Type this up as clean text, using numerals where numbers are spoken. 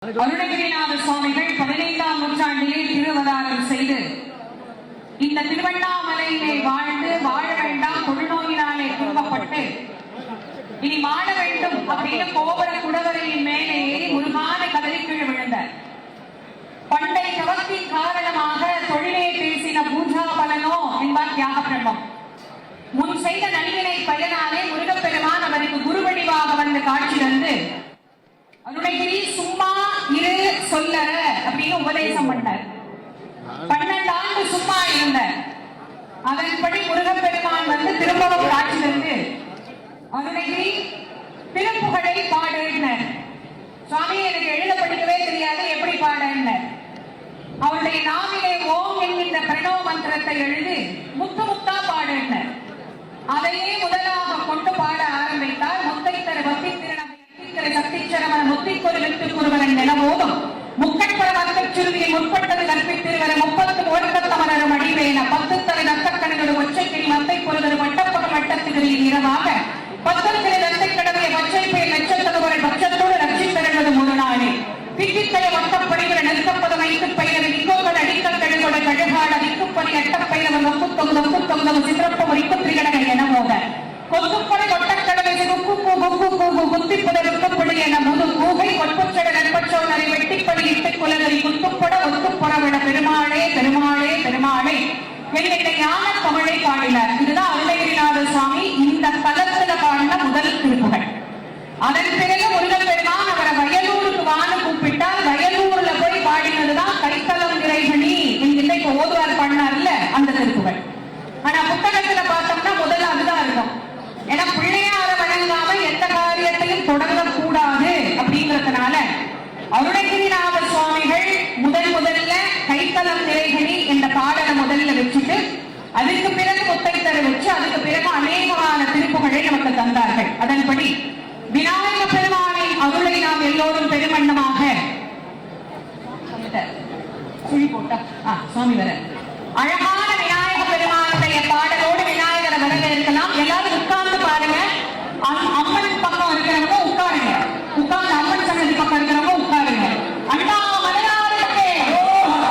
அருணகிரிநாத சுவாமிகள் 15ஆம் நூற்றாண்டிலே திருவதாரம் செய்து இந்த திருவண்ணாமலையிலே வாழ்ந்து வாழ வேண்டாம் தொழுநோயினாலே துன்பப்பட்டு இனி வாழ வேண்டும் அப்படின்னு கோபுர குடவரையின் மேலே ஏறி முருகான கதறி கீழ் விழுந்தார். பண்டை தவத்தின் காரணமாக தொழிலே பேசின பூஜா பலனோ என்பார் தியாக பிரம்மம். முன் செய்த நடிகனை பயனாலே முருகப்பெருமான் அவருக்கு குரு வடிவாக வந்து காட்சி தந்து அருணகிரி சும்மா இரு சொல்லற அப்படின்னு உபதேசம் பண்ணார். 12 ஆண்டு சும்மா இருந்தார். அதன்படி முருகப்பெருமான் வந்து திரும்பவும் காட்சி தந்து அருணகிரி திருப்புகழை பாடுனர். சுவாமி எனக்கு எழுத படிக்கவே தெரியாது, எப்படி பாடுனர்? அவருடைய நாவிலே ஓம் என்கின்ற பிரணவ மந்திரத்தை எழுதி முத்து முத்தா பாடுனர். அதையே முதலாக கொண்டு பாட ஆரம்பித்தால் முத்தை தர பக்தி திறனை சக்திச்சரமன முத்திக்கொரு வெற்றுக்குருவரன் நிலவோதும் முக்கட்பட வர்க்கச் சுருதியை முற்பட்டது கற்பித்திருவர 30 ஓடுக்கத்தமரரும் அடிவேன 10 தலை நத்தக்கணனோடு ஒற்றைக்கிரி மத்தை பொருதரு வட்டப்பகம் வட்டத்திகளில் இரவாக 10 தலை நத்தை கடமைய பச்சை பெயர் நட்சத்திரவரை பட்சத்தோடு ரட்சித்தருவது முழு நாளே திட்டித்தய வட்டப்படிகிற நெருக்கப்பதம் ஐந்து பயிரது இங்கோக்கள் அடிக்கல் கழுகொட கழுகாட விக்குப்படி எட்டப்பயிரவன் ஒப்புத்தொகுதம் சித்திரப்ப முறிப்பு திரிகடனை என மோத கொத்துப்படை ஒட்டக்கடலை குத்திப்புதற்கப்படி என முது கூகை ஒற்பச்சட நட்பச்சோனரை வெட்டிப்படி இட்டு குலகரி குத்துப்பட ஒத்துப்புறவிட பெருமாளே பெருமாளே பெருமாளே என்கின்ற ஞான தமிழை பாடினார். இதுதான் அருணகிரிநாத சுவாமி இந்த தலத்துல பாடின முதல் திருப்புகழ். அதன் பிறகு முருகப்பெருமான் அவரை வயலூருக்கு வான்னு கூப்பிட்டால் வயலூர்ல போய் பாடினதுதான் கைத்தலம் இறைவனி என்கின்ற இப்ப ஓதுவார் பாடினார்ல அந்த திருப்புகழ். ஆனா புத்தகத்துல பார்த்தோம்னா முதல்ல அதுதான் இருக்கும். ஏன்னா பிள்ளையார வணங்காம எந்த காரியத்தையும் தொடங்கக்கூடாது அப்படிங்கறதுனால அருணகிரிநாத சுவாமிகள் முதல்ல கைத்தலம் நிறைகனி என்ற பாடலை முதல்ல வச்சுட்டு அதுக்கு பிறகு முத்தைத்தர வச்சு அதுக்கு பிறகு அநேகமான திருப்புகளை நமக்கு தந்தார்கள். அதன்படி விநாயக பெருமானின் அருளை நாம் எல்லோரும் பெருமண்ணமாக சுழி போட்டா சுவாமி வர அழகா